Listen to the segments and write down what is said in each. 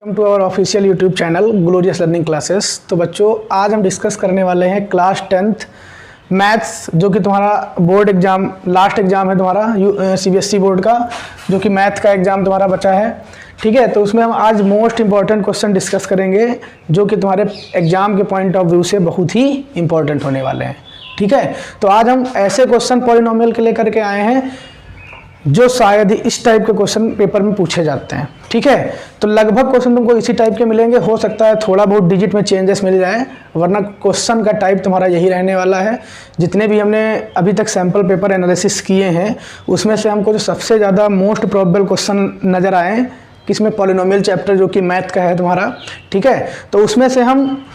Welcome to our official YouTube channel Glorious Learning classes. तो बच्चों, आज हम डिस्कस करने वाले हैं क्लास 10th मैथ्स, जो कि तुम्हारा बोर्ड एग्जाम लास्ट एग्जाम है तुम्हारा सीबीएसई बोर्ड का, जो कि मैथ का एग्जाम तुम्हारा बचा है। ठीक है, तो उसमें हम आज मोस्ट इंपॉर्टेंट क्वेश्चन डिस्कस करेंगे, जो कि तुम्हारे एग्जाम के पॉइंट ऑफ व्यू से बहुत ही इंपॉर्टेंट होने वाले हैं। ठीक है, तो आज हम ऐसे क्वेश्चन पॉलिनोमियल के लेकर के आए हैं जो शायद ही इस टाइप के क्वेश्चन पेपर में पूछे जाते हैं। ठीक है, तो लगभग क्वेश्चन तुमको इसी टाइप के मिलेंगे। हो सकता है थोड़ा बहुत डिजिट में चेंजेस मिल जाए, वरना क्वेश्चन का टाइप तुम्हारा यही रहने वाला है। जितने भी हमने अभी तक सैम्पल पेपर एनालिसिस किए हैं, उसमें से हमको जो सबसे ज़्यादा मोस्ट प्रोबेबल क्वेश्चन नज़र आए किसमें, पॉलिनोमियल चैप्टर जो कि मैथ का है तुम्हारा। ठीक है, तो उसमें से हम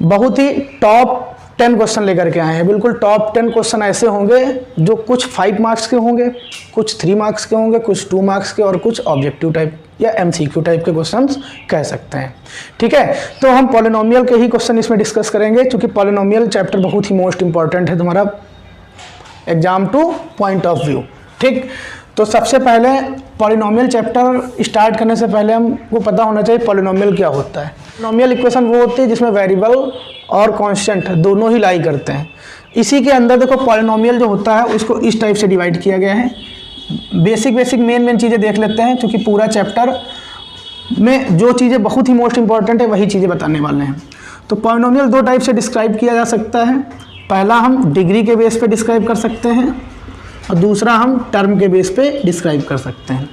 बहुत ही टॉप 10 क्वेश्चन लेकर के आए हैं। बिल्कुल टॉप 10 क्वेश्चन ऐसे होंगे जो कुछ 5 मार्क्स के होंगे, कुछ 3 मार्क्स के होंगे, कुछ 2 मार्क्स के और कुछ ऑब्जेक्टिव टाइप या एमसीक्यू टाइप के क्वेश्चंस कह सकते हैं। ठीक है, तो हम पॉलिनोमियल के ही क्वेश्चन इसमें डिस्कस करेंगे, क्योंकि पॉलिनोमियल चैप्टर बहुत ही मोस्ट इंपॉर्टेंट है तुम्हारा exam two point of view. ठीक, तो सबसे पहले पॉलिनोमियल चैप्टर स्टार्ट करने से पहले हमको पता होना चाहिए पॉलिनोमियल क्या होता है। पॉलिनोमियल इक्वेशन वो होती है जिसमें वेरिएबल और कांस्टेंट दोनों ही लाई करते हैं। इसी के अंदर देखो, पॉलिनोमियल जो होता है उसको इस टाइप से डिवाइड किया गया है। बेसिक मेन चीज़ें देख लेते हैं, क्योंकि पूरा चैप्टर में जो चीज़ें बहुत ही मोस्ट इंपॉर्टेंट है वही चीज़ें बताने वाले हैं। तो पॉलिनोमियल 2 टाइप से डिस्क्राइब किया जा सकता है। पहला हम डिग्री के बेस पे डिस्क्राइब कर सकते हैं, और दूसरा हम टर्म के बेस पे डिस्क्राइब कर सकते हैं।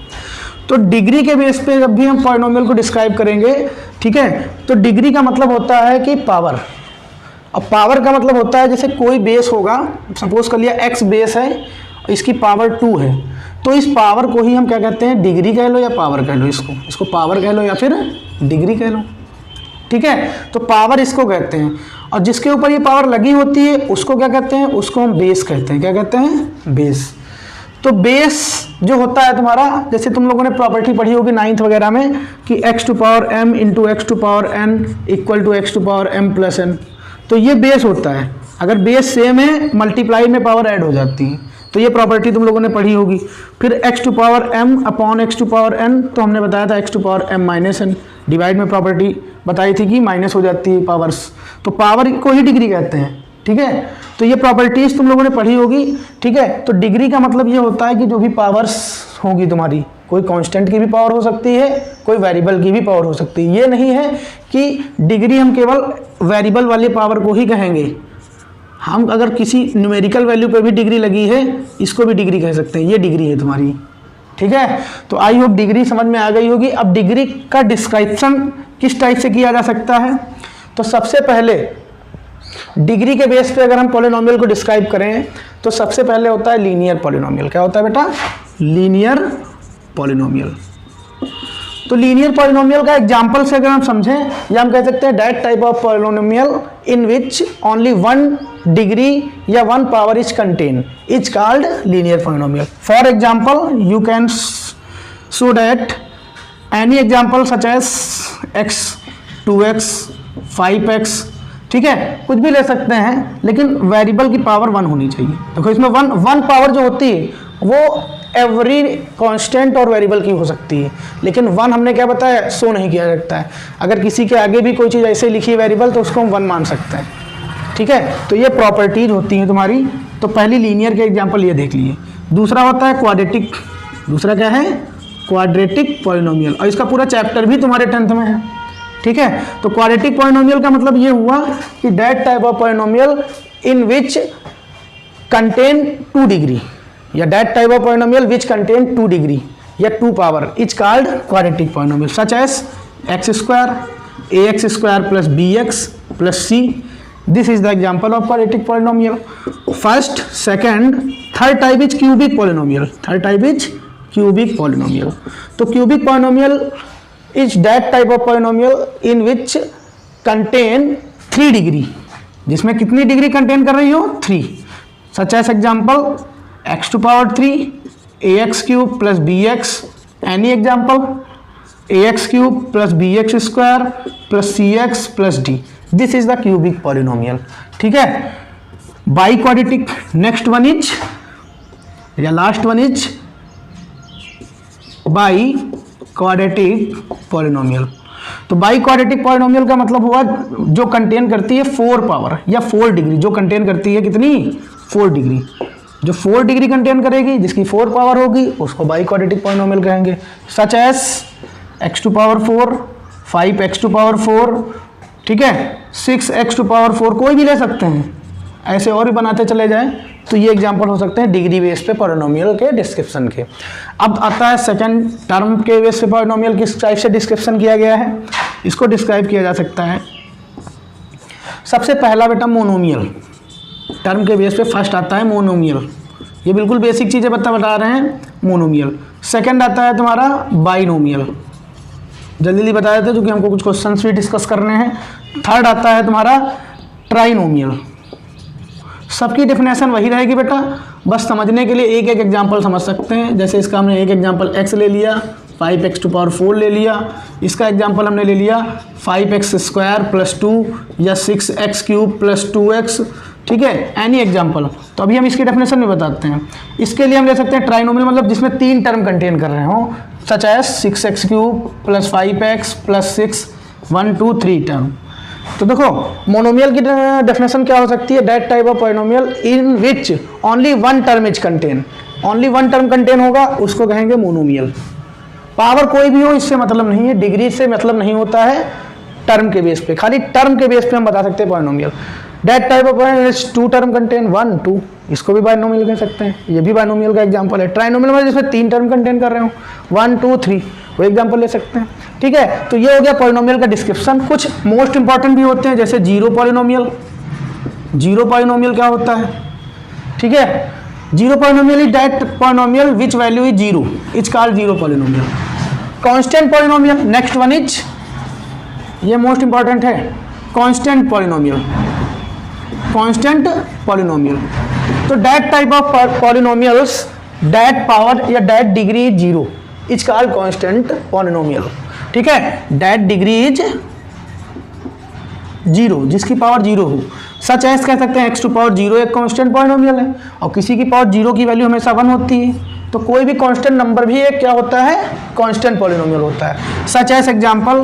तो डिग्री के बेस पे जब भी हम पॉलिनोमियल को डिस्क्राइब करेंगे, ठीक है, तो डिग्री का मतलब होता है कि पावर। अब पावर का मतलब होता है जैसे कोई बेस होगा, सपोज कर लिया x बेस है, इसकी पावर 2 है, तो इस पावर को ही हम क्या कहते हैं, डिग्री कह लो या पावर कह लो। इसको पावर कह लो या फिर डिग्री कह लो। ठीक है, तो पावर इसको कहते हैं, और जिसके ऊपर ये पावर लगी होती है उसको क्या कहते हैं, उसको हम बेस कहते हैं। क्या कहते हैं, बेस। तो बेस जो होता है तुम्हारा, जैसे तुम लोगों ने प्रॉपर्टी पढ़ी होगी 9th वगैरह में कि x to power m into x to power n equal to x to power m plus n। तो ये बेस होता है। अगर बेस सेम है, मल्टीप्लाई में पावर ऐड हो जाती है। तो ये प्रॉपर्टी तुम लोगों ने पढ़ी होगी। फिर x to power m upon x to power n, तो हमने बताया था x to power m minus n। Divide में प्रॉपर्टी बताई थी कि माइनस हो जाती है पावर्स, तो पावर को ही डिग्री कहते हैं। ठीक है, तो ये प्रॉपर्टीज तुम लोगों ने पढ़ी होगी। ठीक है, तो डिग्री का मतलब ये होता है कि जो भी पावर्स होगी तुम्हारी, कोई कांस्टेंट की भी पावर हो सकती है, कोई वेरिएबल की भी पावर हो सकती है। ये नहीं है कि डिग्री हम केवल वेरिएबल वाले पावर को ही कहेंगे। हम अगर किसी न्यूमेरिकल वैल्यू पे भी डिग्री लगी है, इसको भी डिग्री कह सकते हैं। ये डिग्री है तुम्हारी। ठीक है, तो आई होप डिग्री समझ में आ गई होगी। अब डिग्री का डिस्क्रिप्शन किस टाइप से किया जा सकता है, तो सबसे पहले डिग्री के बेस पे अगर हम पॉलिनोमियल को डिस्क्राइब करें, तो सबसे पहले होता है लीनियर पॉलिनोमियल। क्या होता है बेटा, लीनियर पॉलिनोमियल। तो लीनियर पॉलिनोमियल का एग्जांपल से अगर हम समझें, या हम कह सकते हैं that type of polynomial in which only 1 degree या 1 power is contain is called linear polynomial. For example you can show that any example such as x 2x 5x। ठीक है, कुछ भी ले सकते हैं, लेकिन वेरिएबल की पावर 1 होनी चाहिए। देखो इसमें 1 पावर जो होती है वो एवरी कांस्टेंट और वेरिएबल की हो सकती है, लेकिन 1 हमने क्या बताया, शो नहीं किया सकता है। अगर किसी के आगे भी कोई चीज़ ऐसे लिखी है वेरिएबल, तो उसको हम 1 मान सकते हैं। ठीक है, तो ये प्रॉपर्टीज होती हैं तुम्हारी। तो पहली लीनियर के एग्जाम्पल ये देख लिए। दूसरा होता है क्वाड्रेटिक। दूसरा क्या है, क्वाड्रेटिक पॉलिनोमियल, और इसका पूरा चैप्टर भी तुम्हारे 10th में है। ठीक है, तो क्वाड्रेटिक पॉलिनोमियल का मतलब ये हुआ कि that type of polynomial in which contain 2 degree, या that type of polynomial which contain 2 degree या 2 power is called quadratic polynomial, such as x square ax square plus bx plus c। This is the example of quadratic polynomial. First, second, third type is cubic polynomial. Third type is cubic polynomial. तो cubic polynomial is that type of polynomial in which contain 3 degree, जिसमें कितनी degree contain कर रही हो, 3। Such as example x to power 3 ax cube plus bx। Any example ax cube plus bx square plus cx plus d। This is the cubic polynomial. ठीक है, biquadratic. Next one is, या last one is by quadratic polynomial. तो by quadratic polynomial का मतलब हुआ जो contain करती है 4 पावर या 4 डिग्री, जो कंटेन करती है कितनी 4 डिग्री, जो 4 डिग्री कंटेन करेगी जिसकी 4 पावर होगी उसको बाई क्वाड्रेटिक पॉलिनोमियल कहेंगे। Such as x to power 4, 5x to power 4, ठीक है, 6x टू पावर 4, कोई भी ले सकते हैं, ऐसे और भी बनाते चले जाएं। तो ये एग्जांपल हो सकते हैं डिग्री बेस पे पॉलिनोमियल के डिस्क्रिप्शन के। अब आता है सेकंड टर्म के बेस पे पॉलिनोमियल किस टाइप से डिस्क्रिप्शन किया गया है, इसको डिस्क्राइब किया जा सकता है। सबसे पहला बेटा मोनोमियल, टर्म के बेस पे फर्स्ट आता है मोनोमियल, ये बिल्कुल बेसिक चीज़ें बता रहे हैं मोनोमियल। सेकंड आता है तुम्हारा बाइनोमियल, जल्दी जल्दी बता देते क्योंकि हमको कुछ क्वेश्चंस भी डिस्कस करने हैं। थर्ड आता है तुम्हारा ट्राइनोमियल, सबकी डेफिनेशन वही रहेगी बेटा, बस समझने के लिए एक एक एग्जांपल समझ सकते हैं। जैसे इसका हमने एक एग्जांपल x ले लिया, 5x टू पावर 4 ले लिया, इसका एग्जांपल हमने ले लिया 5x स्क्वायर प्लस 2 या 6x क्यूब प्लस 2x, ठीक है, एनी एग्जांपल। तो अभी हम इसकी डेफिनेशन में बताते हैं। इसके लिए हम ले सकते हैं ट्राइनोमियल, मतलब जिसमें 3 टर्म कंटेन कर रहे हो, such as 6x cube plus 5x plus 6, 1 2 3 term. तो देखो मोनोमियल की डेफिनेशन क्या हो सकती है, that type of polynomial in which only 1 term is contain, only 1 term contain होगा उसको कहेंगे मोनोमियल। पावर कोई भी हो इससे मतलब नहीं है, डिग्री से मतलब नहीं होता है, टर्म के बेस पे, खाली टर्म के बेस पे हम बता सकते हैं polynomial. That type of polynomial 2 term contain 1 2, इसको भी बाइनोमियल कह सकते हैं, ये भी बाइनोमियल का एग्जांपल है। ट्राइनोमियल मतलब जिसमें 3 टर्म कंटेन कर रहे हो, 1 2 3, वो एग्जांपल ले सकते हैं, ठीक है। तो ये हो गया पॉलिनोमियल का डिस्क्रिप्शन। कुछ मोस्ट इंपॉर्टेंट भी होते हैं जैसे जीरो पॉलिनोमियल। जीरो पॉलिनोमियल क्या होता है, ठीक है, zero polynomial is that polynomial which value is zero, is called zero polynomial. Constant polynomial, next one is, ये मोस्ट इंपॉर्टेंट है, कांस्टेंट पॉलिनोमियल। कांस्टेंट पॉलिनोमियल, तो that type of polynomials that power या that degree is zero is called constant polynomial, ठीक है। That degree is zero, जिसकी power zero हो, such as कह सकते हैं x टू पावर जीरो एक कांस्टेंट पॉलिनोमियल है, और किसी की पावर जीरो की वैल्यू हमेशा 1 होती है, तो कोई भी कांस्टेंट नंबर भी एक क्या होता है, कांस्टेंट पॉलिनोमियल होता है। सच एस एग्जांपल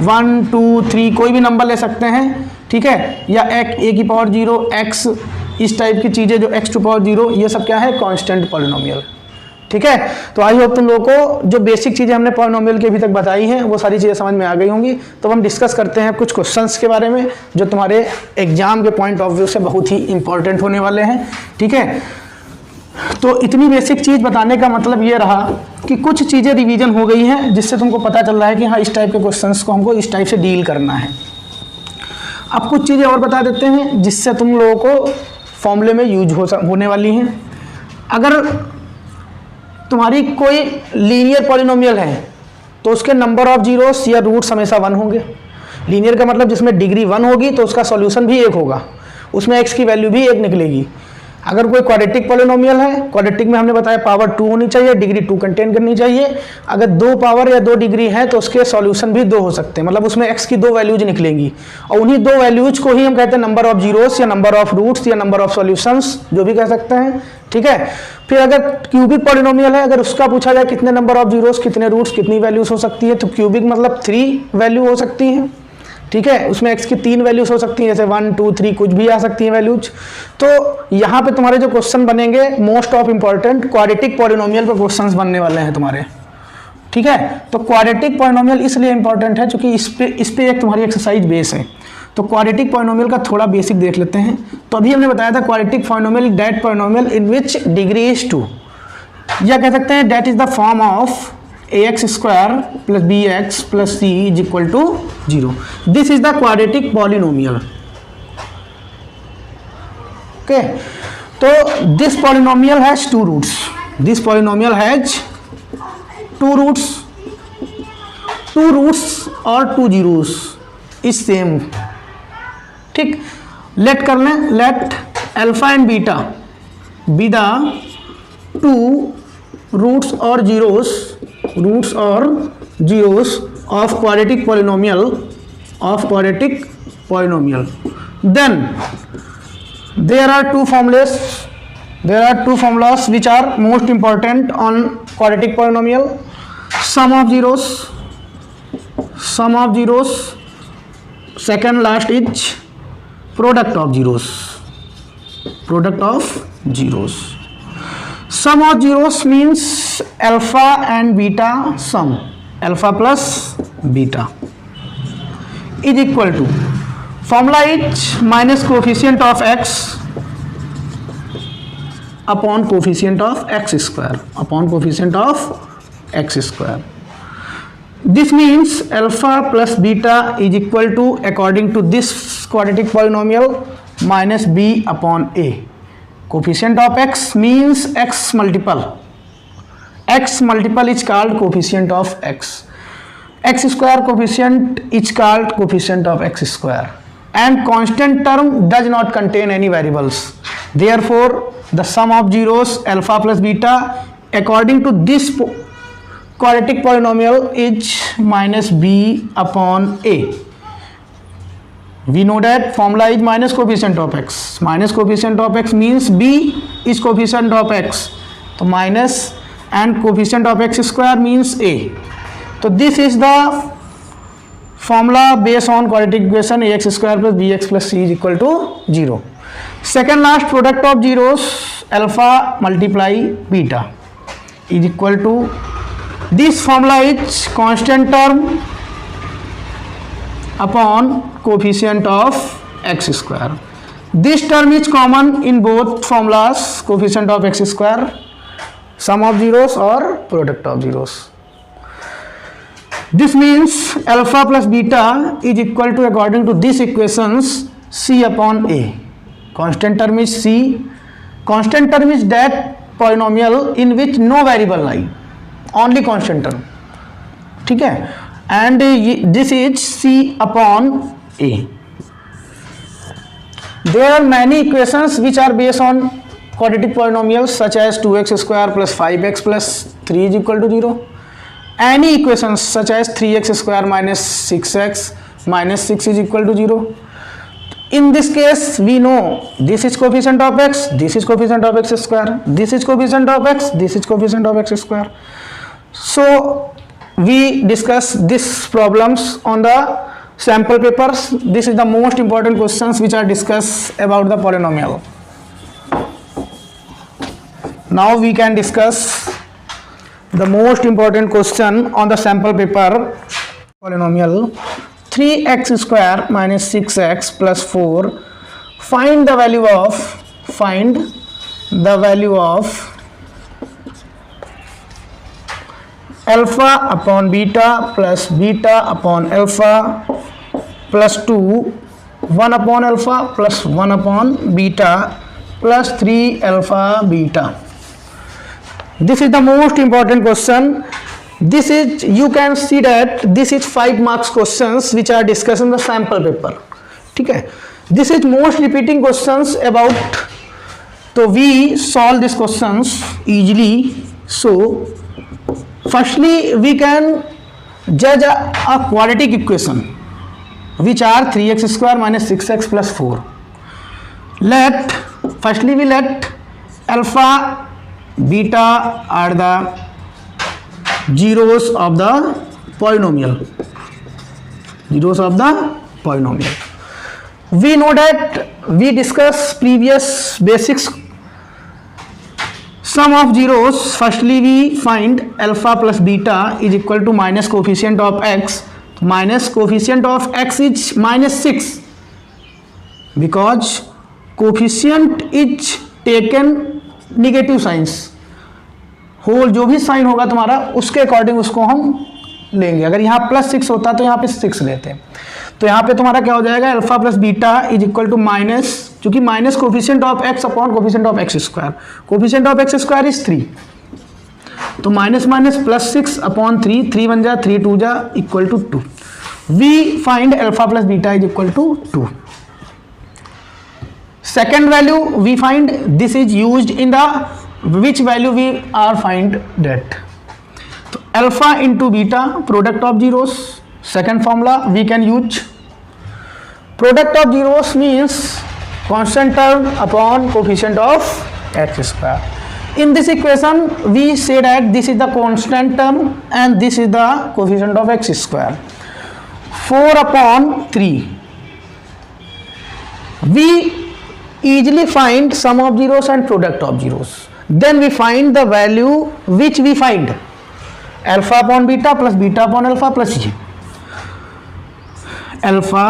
1 2 3 कोई भी नंबर ले सकते हैं, ठीक है, या a की पावर जीरो, x, इस टाइप की चीज़ें जो x टू पावर जीरो, ये सब क्या है, कांस्टेंट पॉलिनोमियल, ठीक है। तो आई होप तुम लोगों को जो बेसिक चीज़ें हमने पॉलिनोमियल के अभी तक बताई हैं वो सारी चीज़ें समझ में आ गई होंगी। तो हम डिस्कस करते हैं कुछ क्वेश्चंस के बारे में जो तुम्हारे एग्जाम के पॉइंट ऑफ व्यू से बहुत ही इंपॉर्टेंट होने वाले हैं, ठीक है। तो इतनी बेसिक चीज़ बताने का मतलब ये रहा कि कुछ चीज़ें रिवीजन हो गई हैं जिससे तुमको पता चल रहा है कि हाँ इस टाइप के क्वेश्चंस को हमको इस टाइप से डील करना है। अब कुछ चीज़ें और बता देते हैं जिससे तुम लोगों को फॉर्मूले में यूज होने वाली हैं। अगर तुम्हारी कोई लीनियर पॉलिनोमियल है तो उसके नंबर ऑफ जीरोस या रूट्स हमेशा 1 होंगे। लीनियर का मतलब जिसमें डिग्री 1 होगी तो उसका सॉल्यूशन भी 1 होगा, उसमें x की वैल्यू भी 1 निकलेगी। अगर कोई क्वाड्रेटिक पॉलिनोमियल है, क्वाड्रेटिक में हमने बताया पावर 2 होनी चाहिए, डिग्री 2 कंटेन करनी चाहिए। अगर 2 पावर या 2 डिग्री है तो उसके सॉल्यूशन भी 2 हो सकते हैं, मतलब उसमें x की 2 वैल्यूज निकलेंगी, और उन्हीं 2 वैल्यूज को ही हम कहते हैं नंबर ऑफ जीरोस या नंबर ऑफ रूट्स या नंबर ऑफ सॉल्यूशंस, जो भी कह सकते हैं, ठीक है। फिर अगर क्यूबिक पॉलिनोमियल है, अगर उसका पूछा जाए कितने नंबर ऑफ जीरोस, कितने रूट्स, कितनी वैल्यूज हो सकती है, तो क्यूबिक मतलब 3 वैल्यू हो सकती हैं, ठीक है। उसमें x की 3 वैल्यूज हो सकती हैं, जैसे 1 2 3 कुछ भी आ सकती हैं वैल्यूज। तो यहाँ पे तुम्हारे जो क्वेश्चन बनेंगे most of important quadratic polynomial पर क्वेश्चंस बनने वाले हैं तुम्हारे, ठीक है। तो क्वाड्रेटिक पॉलिनोमियल इसलिए इंपॉर्टेंट है क्योंकि इस पे एक तुम्हारी एक्सरसाइज बेस है। तो क्वाड्रेटिक पॉलिनोमियल का थोड़ा बेसिक देख लेते हैं। तो अभी हमने बताया था quadratic polynomial that polynomial in which degree is 2, या कह सकते हैं that is the form of ax square plus bx plus c is equal to 0। This is the quadratic polynomial, okay. तो this polynomial has 2 roots, this polynomial has 2 roots, 2 roots और 2 zeros is same, ठीक। Let कर लें, let alpha and beta be the 2 roots और zeros of quadratic polynomial, then there are two formulas which are most important on quadratic polynomial. Sum of zeros sum of zeros, second last is product of zeros, product of zeros. Sum of zeros means alpha and beta sum, alpha plus beta is equal to, formula is minus coefficient of x upon coefficient of x square, upon coefficient of x square. This means alpha plus beta is equal to, according to this quadratic polynomial, minus b upon a. Coefficient of x means x multiple. X multiple is called coefficient of x. X square coefficient is called coefficient of x square. And constant term does not contain any variables. Therefore, the sum of zeros alpha plus beta according to this quadratic polynomial is minus b upon a. We know that formula is minus coefficient of x. Minus coefficient of x means b is coefficient of x. So minus and coefficient of x square means a. So this is the formula based on quadratic equation ax square plus bx plus c is equal to 0. Second last product of zeros alpha multiply beta is equal to, this formula is constant term upon coefficient of x square. This term is common in both formulas, coefficient of x square, sum of zeros or product of zeros. This means alpha plus beta is equal to, according to these equations, c upon a. Constant term is c. Constant term is that polynomial in which no variable lie, only constant term. ठीक है? And this is c upon a. There are many equations which are based on quadratic polynomials such as 2x square plus 5x plus 3 is equal to 0. Any equations such as 3x square minus 6x minus 6 is equal to 0. In this case, we know this is coefficient of x, this is coefficient of x square, this is coefficient of x, this is coefficient of x square. So we discuss these problems on the sample papers. This is the most important questions which are discussed about the polynomial. Now we can discuss the most important question on the sample paper. Polynomial 3x square minus 6x plus 4. Find the value of alpha upon beta plus beta upon alpha plus 2, 1 upon alpha plus 1 upon beta plus 3 alpha beta. This is the most important question. This is, you can see that this is 5 marks questions which are discussed in the sample paper. ठीक है? This is most repeating questions about. So we solve these questions easily. So firstly we can judge a quadratic equation which are 3x square minus 6x plus 4. Firstly we let alpha beta are the zeros of the polynomial. Zeros of the polynomial. We know that we discussed previous basics. Sum of zeros, firstly we find alpha plus beta is equal to minus coefficient of x. Minus coefficient of x is minus 6 because coefficient is taken negative signs. Whole जो भी sign होगा तुम्हारा उसके according उसको हम लेंगे. अगर यहाँ प्लस 6 होता तो यहाँ पे 6 लेते हैं. तो यहाँ पे तुम्हारा क्या हो जाएगा, alpha plus beta is equal to minus, क्योंकि minus coefficient of x upon coefficient of x square. Coefficient of x square is 3, तो माइनस माइनस प्लस 6 अपॉन 3, 3 1 जा 3 2 जा equal to 2. We find alpha plus beta is equal to 2. Second value we find, this is used in the which value we are find that. So alpha into beta, product of zeros. Second formula we can use. Product of zeros means constant term upon coefficient of x square. In this equation we say that this is the constant term and this is the coefficient of x square. 4/3. We easily find sum of zeros and product of zeros. Then we find the value which we find, alpha upon beta plus beta upon alpha plus g. Alpha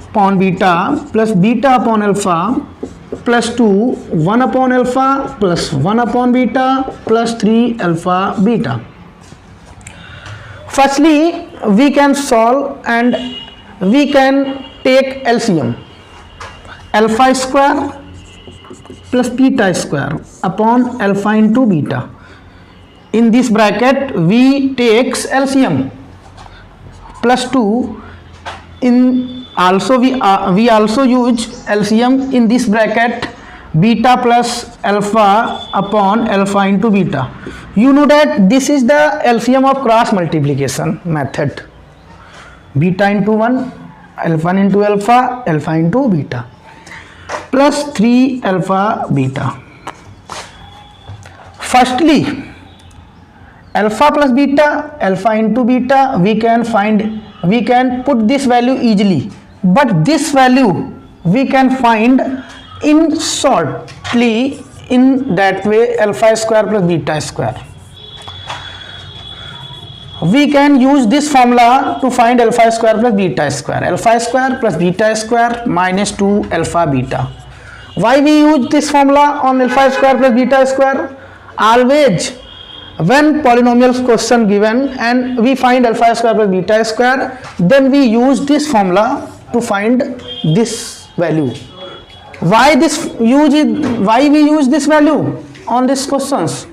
upon beta plus beta upon alpha plus 2, 1 upon alpha plus 1 upon beta plus 3 alpha beta. Firstly, we can solve and we can take LCM. Alpha square plus beta square upon alpha into beta. In this bracket we takes LCM plus 2. In also we also use LCM in this bracket, beta plus alpha upon alpha into beta. You know that this is the LCM of cross multiplication method. Beta into 1, alpha into alpha, alpha into beta plus 3 alpha beta. Firstly, alpha plus beta, alpha into beta, we can put this value easily, but this value we can find in shortly in that way, alpha square plus beta square. We can use this formula to find alpha square plus beta square. Alpha square plus beta square minus 2 alpha beta. Why we use this formula on alpha square plus beta square? Always when polynomials question given and we find alpha square plus beta square, then we use this formula to find this value. Why we use this value on these questions?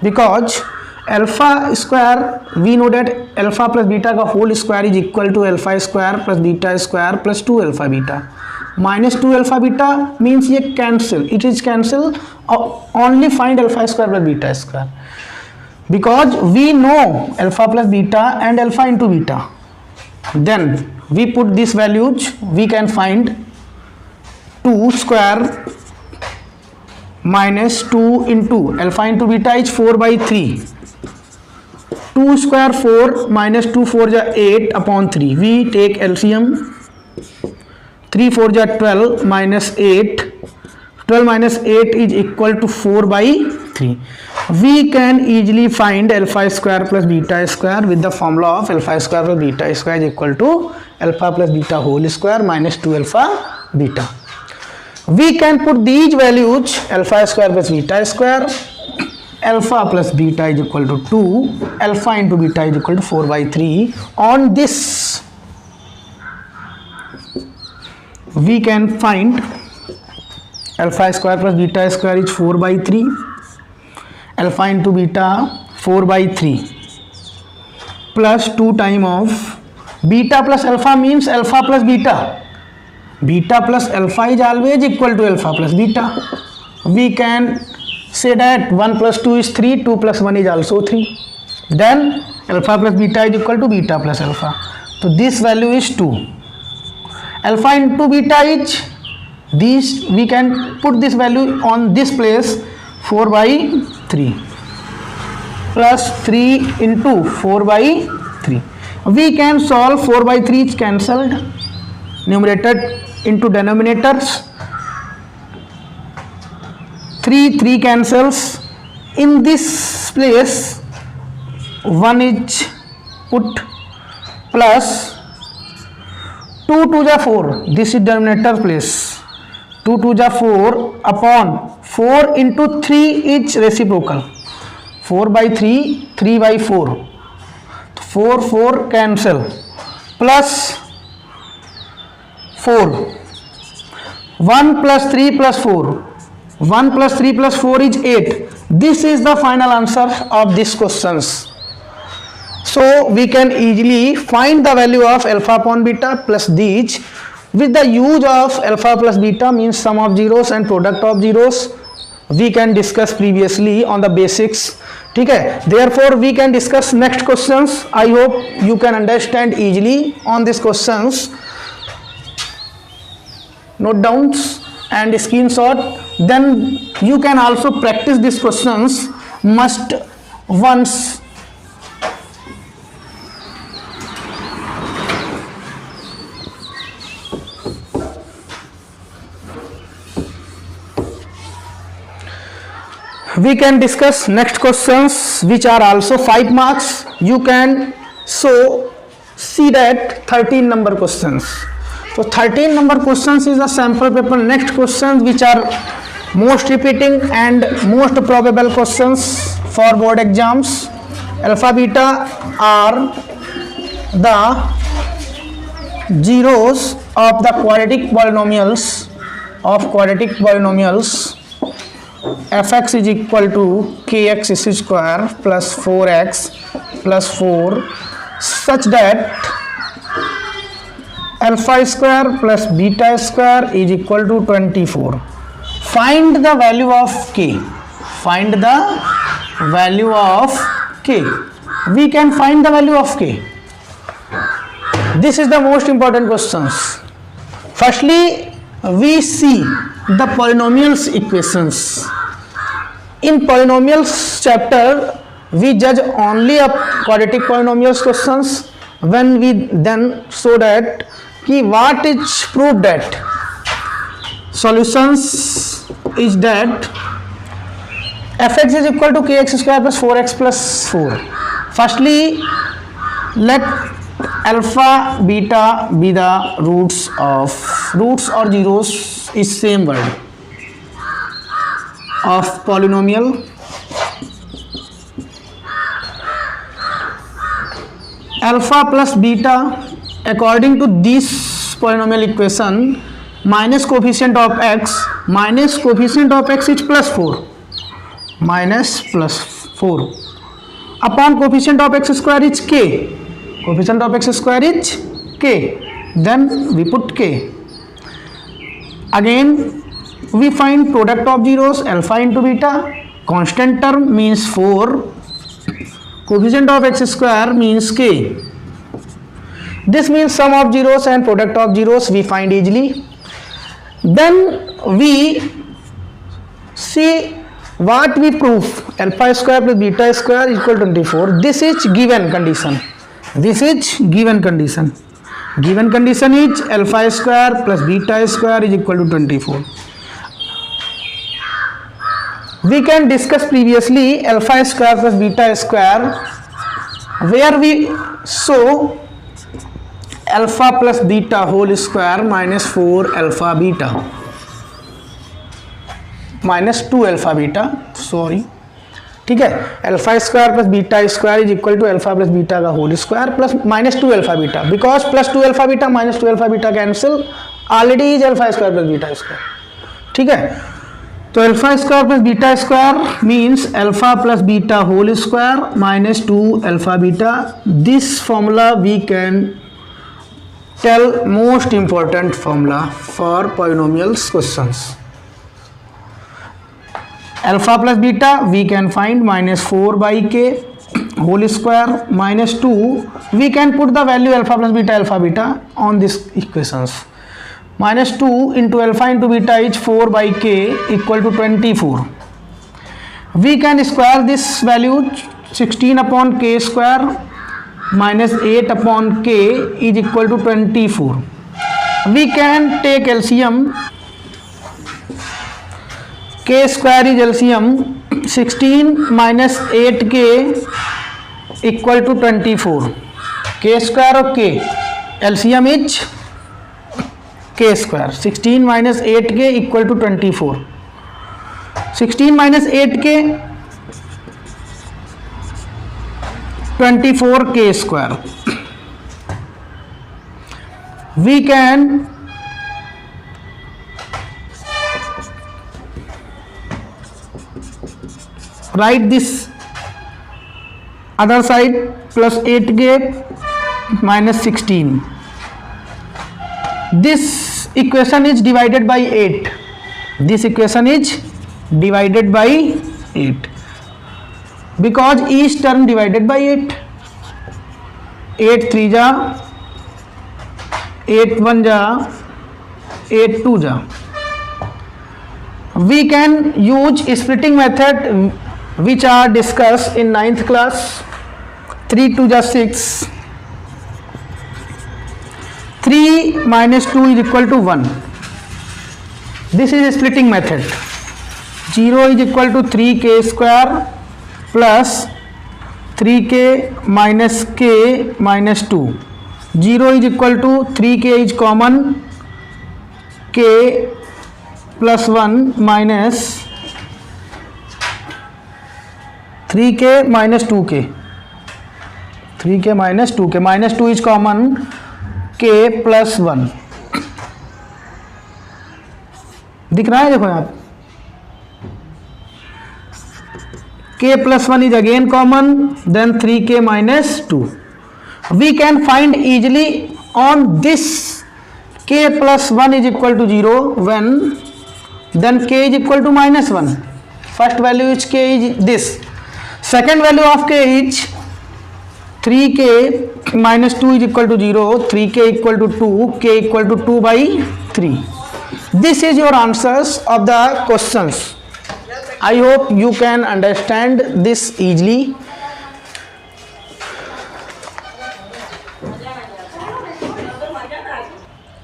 Because alpha square, we know that alpha plus beta का whole square is equal to alpha square plus beta square plus 2 alpha beta. Minus 2 alpha beta means ये cancel. It is cancel. Only find alpha square plus beta square. Because we know alpha plus beta and alpha into beta. Then we put these values. We can find 2 square minus 2 into alpha into beta is 4/3. 2 square 4 minus 2 4 ja 8 upon 3. We take LCM. 3 4 ja 12 minus 8. 12 minus 8 is equal to 4/3. We can easily find alpha square plus beta square with the formula of alpha square plus beta square is equal to alpha plus beta whole square minus 2 alpha beta. We can put these values, alpha square plus beta square, alpha plus beta is equal to 2, alpha into beta is equal to 4/3. On this we can find alpha square plus beta square is 4/3, alpha into beta 4/3 plus 2 time of beta plus alpha means alpha plus beta. Beta plus alpha is always equal to alpha plus beta. We can say that 1 plus 2 is 3, 2 plus 1 is also 3. Then alpha plus beta is equal to beta plus alpha. So this value is 2. Alpha into beta is this. We can put this value on this place, 4/3 plus 3 into 4/3. We can solve 4/3 is cancelled. Numerator into denominators. 3 cancels. In this place 1 is put plus 2 2 ja 4. This is denominator place. 2 2 ja 4 upon 4 into 3 is reciprocal. 4/3, 3/4. 4 cancel plus 4. 1 plus 3 plus 4. 1 plus 3 plus 4 is 8. This is the final answer of these questions. So we can easily find the value of alpha upon beta plus these with the use of alpha plus beta means sum of zeros and product of zeros. We can discuss previously on the basics. ठीक है, therefore we can discuss next questions. I hope you can understand easily on these questions. Note downs and screenshot. Then you can also practice these questions must once. We can discuss next questions which are also 5 marks. You can see that 13 number questions. So 13 number questions is a sample paper. Next questions which are most repeating and most probable questions for board exams. Alpha beta are the zeros of the quadratic polynomials fx is equal to kx square plus 4x plus 4 such that alpha square plus beta square is equal to 24. Find the value of k. Find the value of k. We can find the value of k. This is the most important questions. Firstly, we see the polynomials equations. In polynomials chapter, we judge only a quadratic polynomials questions. When we then show that what is proved that solutions is that fx is equal to kx square plus 4x plus 4. Firstly, let alpha beta be the roots or zeros is same word of polynomial. Alpha plus beta according to this polynomial equation, minus coefficient of x is plus 4, minus plus 4 upon coefficient of x square is k. Coefficient of x square is k, then we put k. Again we find product of zeros, alpha into beta. Constant term means 4, coefficient of x square means k. This means sum of zeros and product of zeros we find easily. Then we see what we prove, alpha square plus beta square equal to 24. This is given condition. Given condition is alpha square plus beta square is equal to 24. We can discuss previously alpha square plus beta square, where we show alpha plus beta whole square minus 4 alpha beta minus 2 alpha beta, sorry, ठीक है. Alpha square plus beta square is equal to alpha plus beta का whole square plus minus 2 alpha beta, because plus 2 alpha beta minus 2 alpha beta cancel, already is alpha square plus beta square. ठीक है, तो alpha square plus beta square means alpha plus beta whole square minus 2 alpha beta. This formula we can tell most important formula for polynomials questions. Alpha plus beta we can find minus 4 by k whole square minus 2. We can put the value alpha beta on these equations. Minus 2 into alpha into beta is 4 by k equal to 24. We can square this value, 16 upon k square minus 8 upon k is equal to 24. We can take LCM. k square is LCM, 16 minus 8k equal to 24. k square of k, LCM is k square. 16 minus 8k equal to 24. 16 minus 8k, 24k square. We can write this other side plus 8k minus 16. This equation is divided by 8. This equation is divided by 8 because each term divided by 8. 8 3 जा, 8 1 जा, 8 2 जा. We can use splitting method which are discussed in 9th class. 3 2 जा 6. 3 minus 2 is equal to 1. This is a splitting method. 0 is equal to 3k square plus 3k minus k minus 2. 0 is equal to 3k is common, k plus 1 minus 3k minus 2k, 3k minus 2k, minus 2 is common, k plus 1. दिख रहा है, देखो यहाँ k plus 1 is again common, then 3k minus 2. We can find easily on this k plus 1 is equal to 0 when then k is equal to minus 1. First value is k is this. Second value of k is 3k minus 2 is equal to 0, 3k equal to 2, k equal to 2 by 3. This is your answers of the questions. I hope you can understand this easily.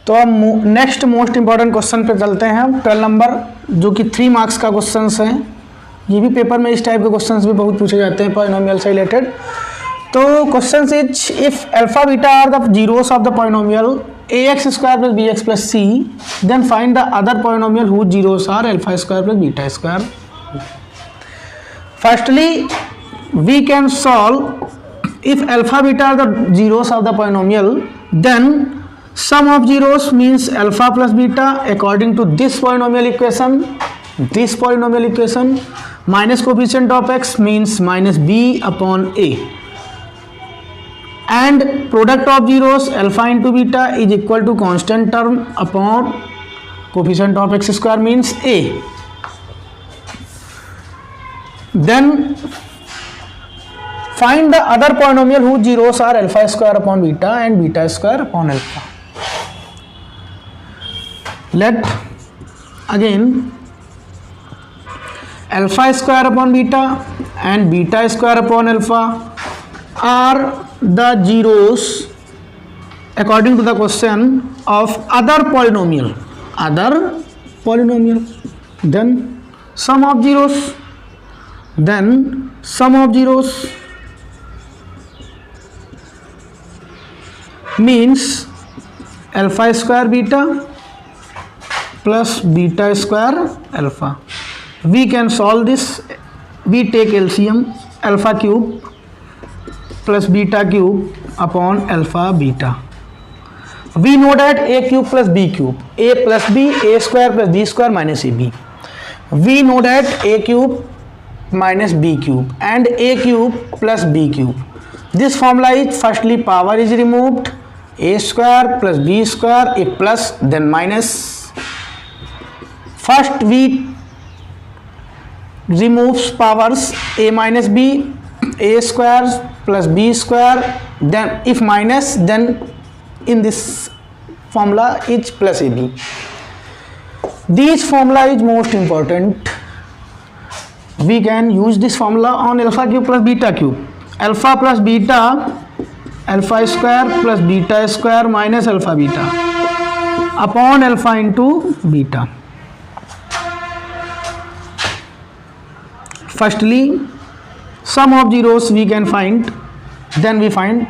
तो अब next most important question पे चलते हैं. 12 number जो कि 3 marks का question है. ये भी पेपर में इस टाइप के क्वेश्चंस भी बहुत पूछे जाते हैं पॉलिनोमियल से रिलेटेड. तो question is if alpha beta are the zeros of the polynomial ax square plus bx plus c, then find the other polynomial whose zeros are alpha square plus beta square. Firstly, we can solve if alpha beta are the zeros of the polynomial, then sum of zeros means alpha plus beta according to this polynomial equation. This polynomial equation minus coefficient of x means minus b upon a, and product of zeros alpha into beta is equal to constant term upon coefficient of x square means a. Then find the other polynomial whose zeros are alpha square upon beta and beta square upon alpha. Let again alpha square upon beta and beta square upon alpha are the zeros according to the question of other polynomial. Then sum of zeros. Then sum of zeros means alpha square beta plus beta square alpha. We can solve this. We take LCM, alpha cube plus beta cube upon alpha beta. We know that a cube plus b cube, a plus b, a square plus b square minus ab. We know that a cube minus b cube and a cube plus b cube. This formula is firstly power is removed, a square plus b square, a plus then minus. First we removes powers, a minus b, a square plus b square, then if minus then in this formula is plus ab. This formula is most important. We can use this formula on alpha cube plus beta cube. Alpha plus beta, alpha square plus beta square minus alpha beta upon alpha into beta. Firstly, sum of zeros we can find, then we find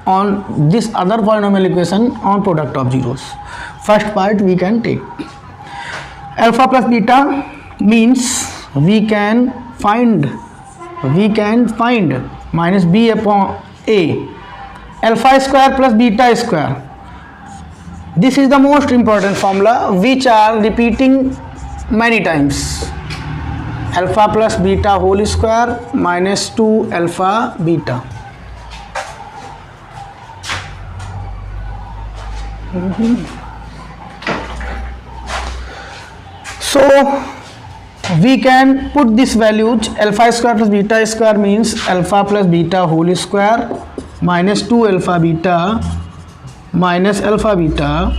on this other polynomial equation on product of zeros. First part we can take. Alpha plus beta means we can find minus b upon a, alpha square plus beta square. This is the most important formula which are repeating many times. Alpha plus beta whole square minus 2 alpha beta. So we can put this values. Alpha square plus beta square means alpha plus beta whole square minus 2 alpha beta minus alpha beta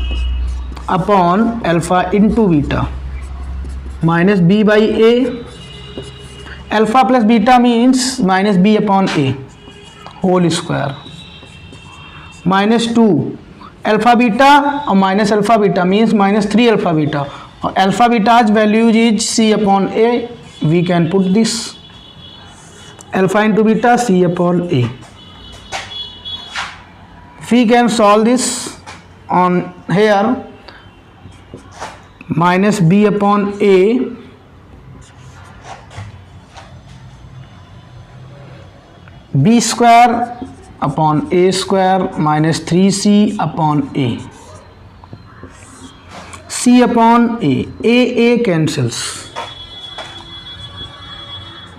upon alpha into beta minus b by a. Alpha plus beta means minus b upon a whole square minus 2 alpha beta or minus alpha beta means minus 3 alpha beta alpha beta's values is C upon A. We can put this alpha into beta C upon A. We can solve this on here, minus B upon A B square upon A square minus 3C upon A. C upon A cancels,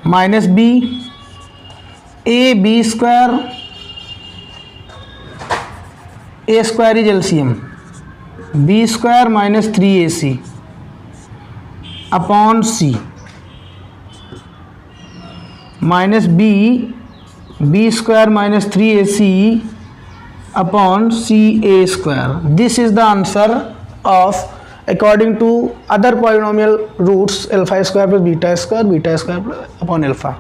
minus B, B square, A square is LCM, B square minus 3AC upon C, minus B square minus 3AC upon CA square. This is the answer of, according to other polynomial roots, alpha square plus beta square upon alpha.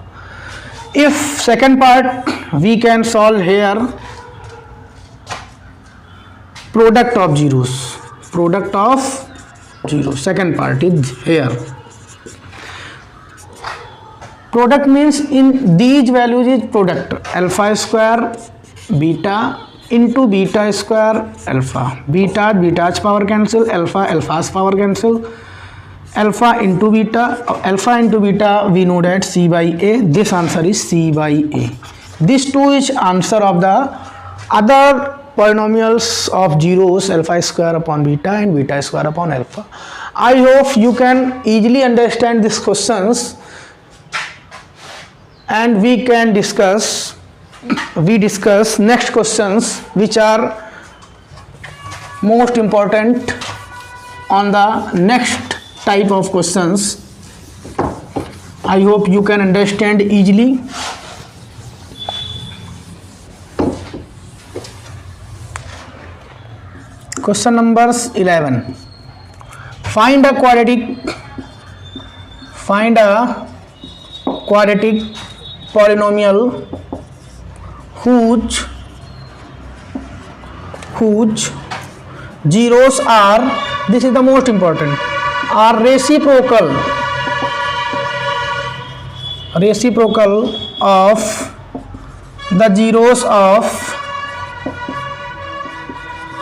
If second part we can solve here, product of zeros, second part is here. Product means in these values is product, alpha square beta into beta square alpha, beta's power cancel, alpha's power cancel, alpha into beta we know that C by A. This answer is C by A. This too is answer of the other polynomials of zeros, alpha square upon beta and beta square upon alpha. I hope you can easily understand these questions, and we discuss next questions which are most important on the next type of questions. I hope you can understand easily. Question numbers 11. Find a quadratic polynomial whose zeros are, this is the most important, are reciprocal of the zeros of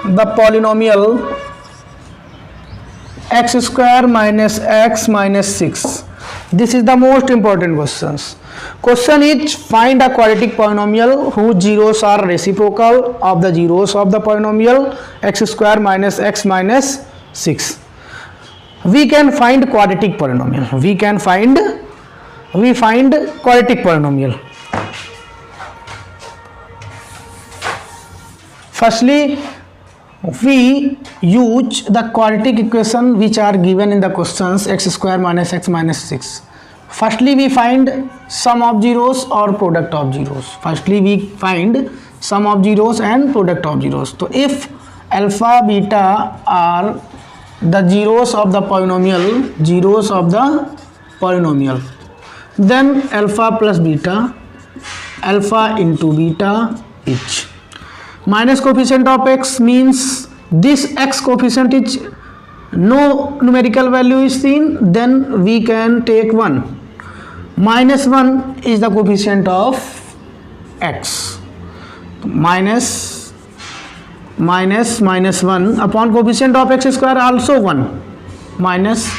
the polynomial x square minus x minus 6. This is the most important questions. Question is, find a quadratic polynomial whose zeros are reciprocal of the zeros of the polynomial x square minus x minus 6. We can find quadratic polynomial. We find quadratic polynomial. Firstly, we use the quadratic equation which are given in the questions, x square minus x minus 6. Firstly, we find sum of zeros or product of zeros. Firstly, we find sum of zeros and product of zeros. So, if alpha, beta are the zeros of the polynomial, then alpha plus beta, alpha into beta each. Minus coefficient of x means this x coefficient is no numerical value is seen, then we can take 1. Minus 1 is the coefficient of x. Minus 1 upon coefficient of x square also 1. Minus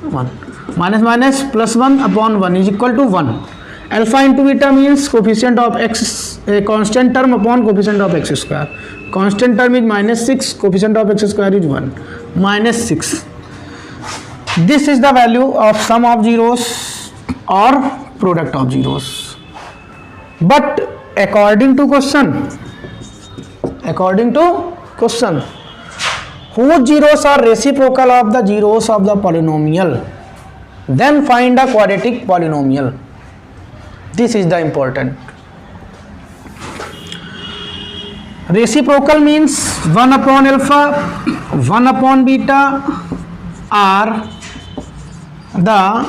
1. Minus plus 1 upon 1 is equal to 1. Alpha into beta means coefficient of x, a constant term upon coefficient of x square. Constant term is minus 6, coefficient of x square is 1. Minus 6. This is the value of sum of zeros or product of zeros. But according to question, whose zeros are reciprocal of the zeros of the polynomial, then find a quadratic polynomial. This is the important. Reciprocal means 1 upon alpha, 1 upon beta are the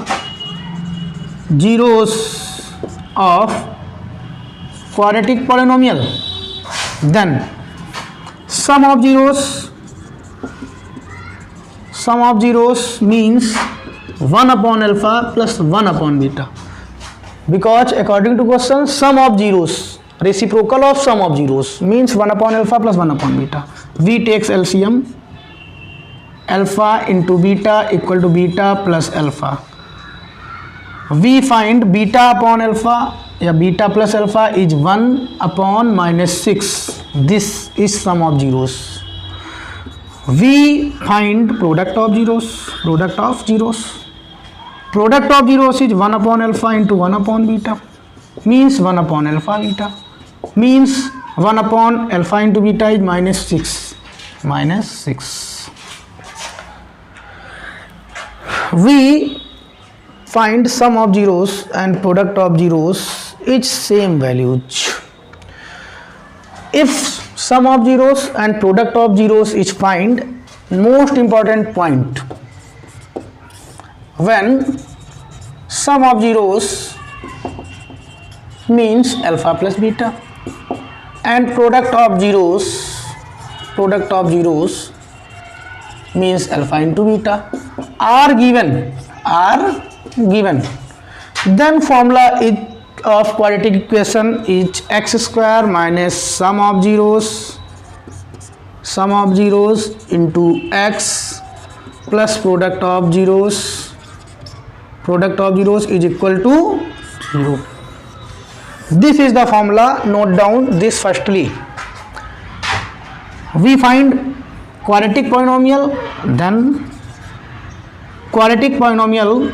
zeros of quadratic polynomial. Then sum of zeros sum of zeros means 1 upon alpha plus 1 upon beta, because according to question sum of zeros, reciprocal of sum of zeros means 1 upon alpha plus 1 upon beta. We takes LCM, alpha into beta equal to beta plus alpha. We find beta upon alpha या beta plus alpha is 1 upon minus 6. This is sum of zeros. We find product of zeros. Product of zeros. Product of zeros is 1 upon alpha into 1 upon beta, means 1 upon alpha beta, means 1 upon alpha into beta is minus 6. Minus 6. We find sum of zeros and product of zeros is same values. If sum of zeros and product of zeros is find, most important point, when sum of zeros means alpha plus beta and product of zeros means alpha into beta are given, then formula is of quadratic equation is x square minus sum of zeros into x plus product of zeros is equal to 0. This is the formula. Note down this firstly. We find quadratic polynomial, then quadratic polynomial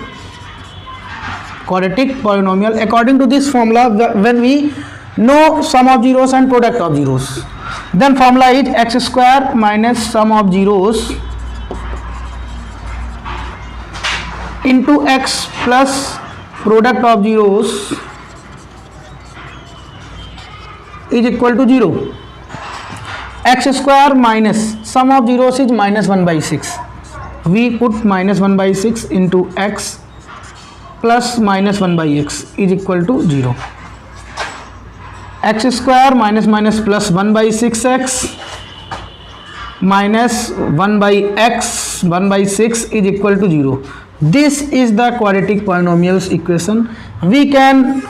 according to this formula. When we know sum of zeros and product of zeros, then formula is x square minus sum of zeros into x plus product of zeros is equal to 0. X square minus sum of zeros is minus 1 by 6. We put minus 1 by 6 into x plus minus 1 by x is equal to 0. X square minus plus 1 by 6x minus 1 by x 1 by 6 is equal to 0. This is the quadratic polynomials equation. We can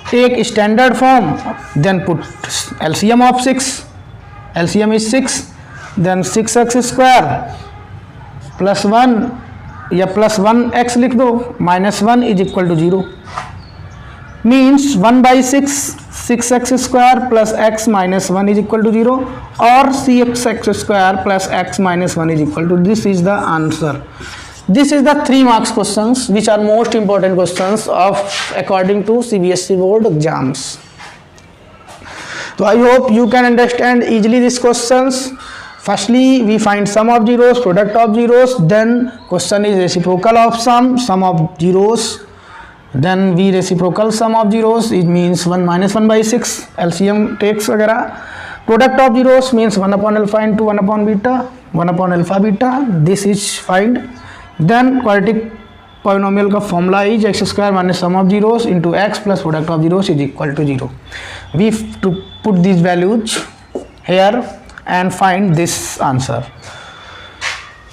take standard form, then put LCM of 6. LCM is 6, then 6x square plus 1 या plus 1x लिख दो, minus 1 is equal to 0, means 1 by 6x square plus x minus 1 is equal to 0, or 6x square plus x minus 1 is equal to. This is the answer. This is the 3 marks questions which are most important questions of according to CBSE board exams. So I hope you can understand easily these questions. Firstly, we find sum of zeros, product of zeros, then question is reciprocal of sum of zeros, then we reciprocal sum of zeros, it means 1 minus 1 by 6, LCM takes वगैरह. Product of zeros means 1 upon alpha into 1 upon beta, 1 upon alpha beta, this is find. Then quadratic polynomial का formula is x square minus sum of zeros into x plus product of zeros is equal to 0. We have to put these values here and find this answer.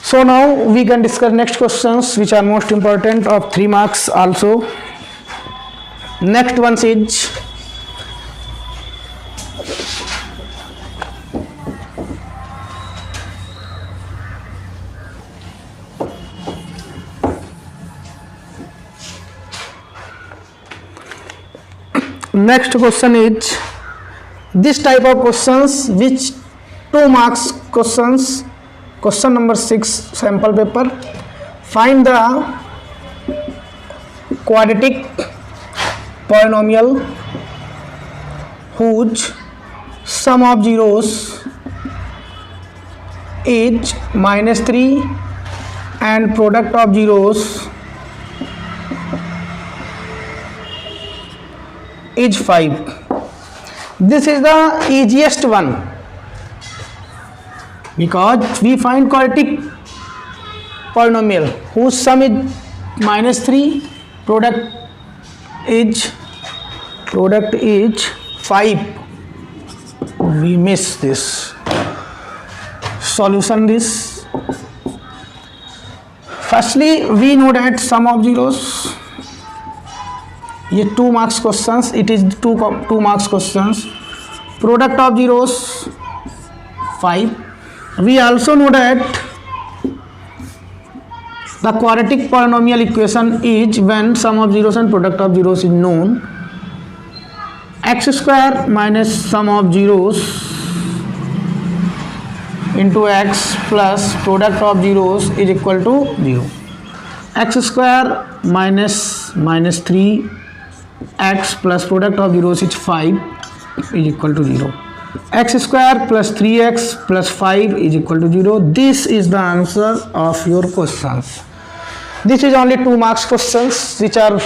So now we can discuss next questions which are most important of 3 marks also. Next one is this type of questions which 2 marks questions. Question number 6 sample paper. Find the quadratic polynomial whose sum of zeros is -3 and product of zeros is 5. This is the easiest one because we find quadratic polynomial whose sum is -3, product is 5. We miss this. Solution this firstly we know that sum of zeros, ये 2 marks questions, it is 2 marks questions. Product of zeros 5. We also know that the quadratic polynomial equation is when sum of zeros and product of zeros is known. X square minus sum of zeros into x plus product of zeros is equal to 0. X square minus 3x plus product of zeros is 5 is equal to 0. X square plus 3x plus 5 is equal to 0. This is the answer of your questions. This is only 2 marks questions which are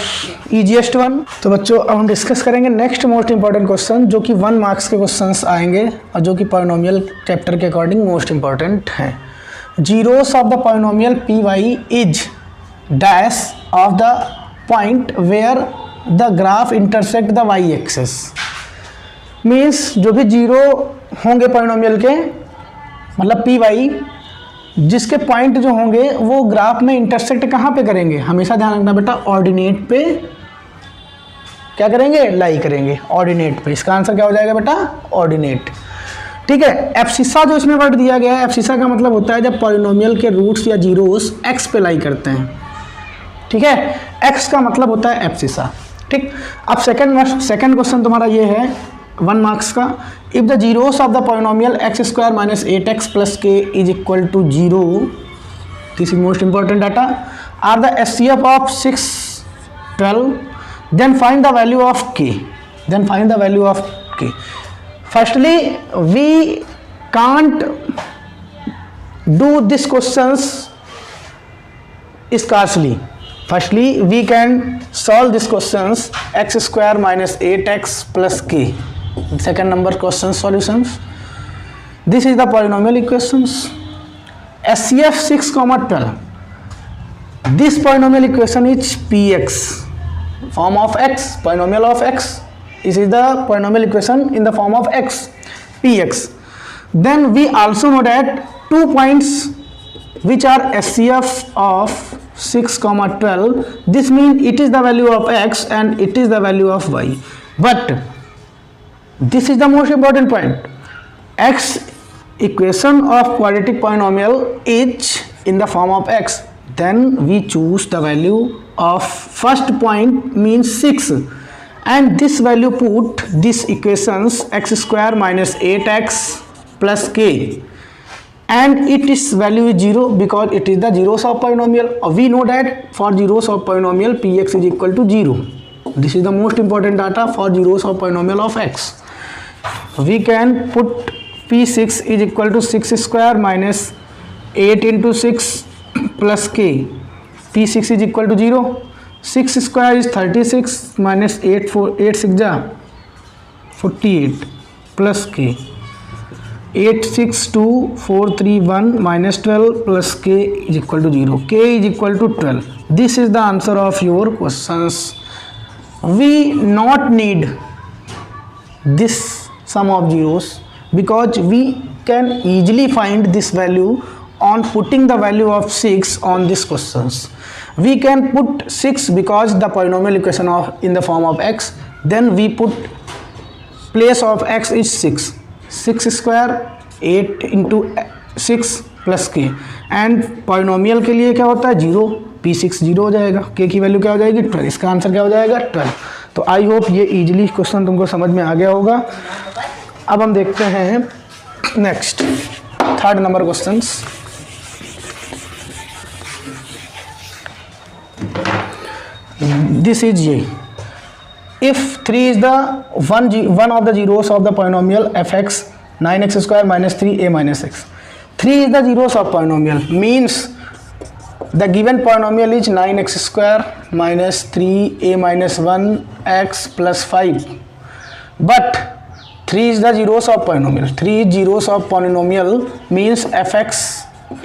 easiest one. तो बच्चों अब हम discuss करेंगे next most important question जो कि 1 marks के questions आएंगे और जो कि पॉलिनोमियल चैप्टर के अकॉर्डिंग मोस्ट इंपॉर्टेंट हैं. Zeros of the polynomial P Y is dash of the point where the graph intersect the Y axis. Means जो भी जीरो होंगे पॉलिनोमियल के, मतलब पी वाई, जिसके पॉइंट जो होंगे वो ग्राफ में इंटरसेक्ट कहाँ पे करेंगे, हमेशा ध्यान रखना बेटा, ऑर्डिनेट पे क्या करेंगे, लाई करेंगे ऑर्डिनेट पे. इसका आंसर क्या हो जाएगा बेटा, ऑर्डिनेट. ठीक है. एब्सिसा जो इसमें वर्ड दिया गया है, एब्सिसा का मतलब होता है जब पॉलिनोमियल के रूट्स या जीरोस एक्स पे लाई करते हैं. ठीक है, एक्स का मतलब होता है एब्सिसा. ठीक. अब सेकंड क्वेश्चन तुम्हारा ये है 1 मार्क्स का. If the zeros of the polynomial x square minus 8x plus k is equal to 0, this is most important data, are the HCF of 6, 12, then find the value of k. Then find the value of k. Firstly we can't do this questions scarcely. Firstly, we can solve this questions x square minus 8x plus k. Second number question solutions. This is the polynomial equations. SCF 6,12. This polynomial equation is px, form of x, polynomial of x. This is the polynomial equation in the form of x, px. Then we also know that 2 points which are SCF of 6,12. This means it is the value of x and it is the value of y. But this is the most important point. X equation of quadratic polynomial is in the form of x. Then we choose the value of first point means 6, and this value put this equations x square minus 8x plus k. And it is value is 0 because it is the zeros of polynomial. We know that for zeros of polynomial px is equal to 0. This is the most important data for zeros of polynomial of x. We can put p6 is equal to 6 square minus 8 into 6 plus k. p6 is equal to 0. 6 square is 36 minus 8 6 ja 48 plus k. 862431 minus 12 plus k is equal to 0. K is equal to 12. This is the answer of your questions. We not need this sum of zeros because we can easily find this value on putting the value of 6 on these questions. We can put 6 because the polynomial equation of in the form of x. Then we put place of x is 6. 6 square 8 into 6 plus के. And polynomial के लिए क्या होता है 0, p6 0 हो जाएगा, k की value क्या हो जाएगी 12. इसका आंसर क्या हो जाएगा 12. तो आई होप ये इजीली क्वेश्चन तुमको समझ में आ गया होगा. अब हम देखते हैं next 3rd number questions. This is ये. If 3 is the one of the zeros of the polynomial fx 9x square minus 3a minus x. 3 is the zeros of polynomial, means the given polynomial is 9x square minus 3a minus 1x plus 5. But 3 is the zeros of polynomial. 3 is zeros of polynomial means fx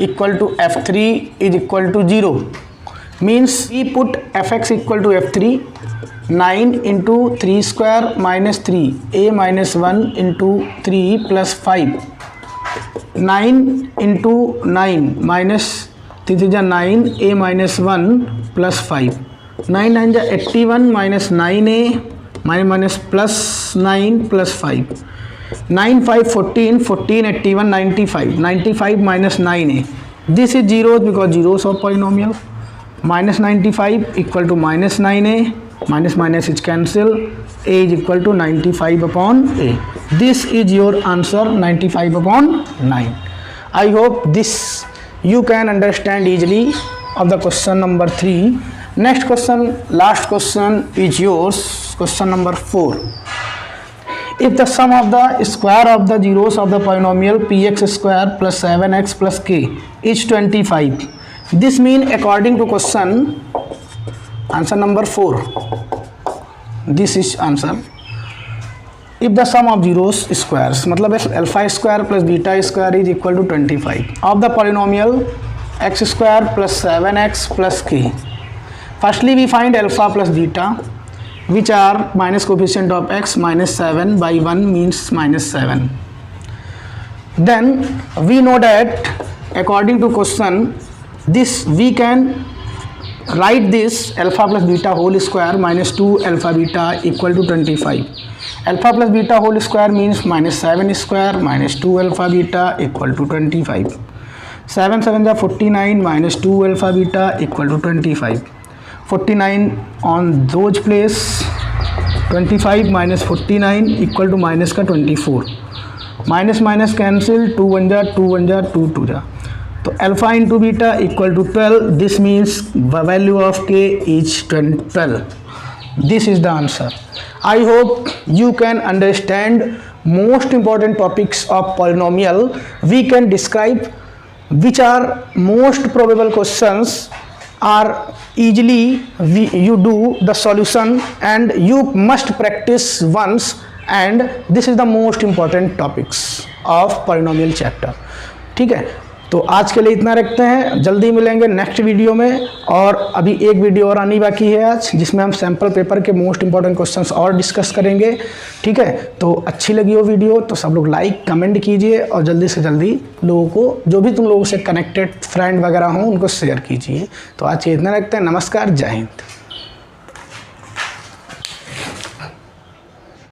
equal to f3 is equal to 0. Means we put fx equal to f3. 9 into 3 square minus 3 a minus 1 into 3 plus 5. 9 into 9 minus 3 जा 9 a minus 1 plus 5 9 9 जा 81 minus 9a minus plus 9 plus 5 9 5 14 14 81 95 95 minus 9a this is zero because zeros of polynomial minus 95 equal to minus 9a minus minus is cancel a is equal to 95 upon a. This is your answer 95 upon 9. I hope this you can understand easily of the question number 3. Next question, last question is yours, question number 4. If the sum of the square of the zeros of the polynomial px square plus 7x plus k is 25, this mean according to question answer number 4, this is answer. If the sum of zeros squares मतलब alpha square plus beta square is equal to 25 of the polynomial x square plus 7x plus k, firstly we find alpha plus beta which are minus coefficient of x minus 7 by 1 means minus 7. Then we know that according to question this we can write this alpha plus beta whole square minus 2 alpha beta equal to 25. Alpha plus beta whole square means minus 7 square minus 2 alpha beta equal to 25. 7 7 is 49 minus 2 alpha beta equal to 25. 49 on those place 25 minus 49 equal to minus का 24. Minus minus cancel 2 1 जा 2 1 जा 2 2 जा तो alpha into beta equal to 12. This means value of k is 12. This is the answer. I hope you can understand most important topics of polynomial. We can describe which are most probable questions are easily you do the solution and you must practice once, and this is the most important topics of polynomial chapter. ठीक है, तो आज के लिए इतना रखते हैं. जल्दी मिलेंगे नेक्स्ट वीडियो में. और अभी एक वीडियो और आनी बाकी है आज, जिसमें हम सैम्पल पेपर के मोस्ट इंपॉर्टेंट क्वेश्चंस और डिस्कस करेंगे. ठीक है, तो अच्छी लगी हो वीडियो तो सब लोग लाइक कमेंट कीजिए और जल्दी से जल्दी लोगों को, जो भी तुम लोगों से कनेक्टेड फ्रेंड वगैरह हों, उनको शेयर कीजिए. तो आज के इतना रखते हैं. नमस्कार, जय हिंद.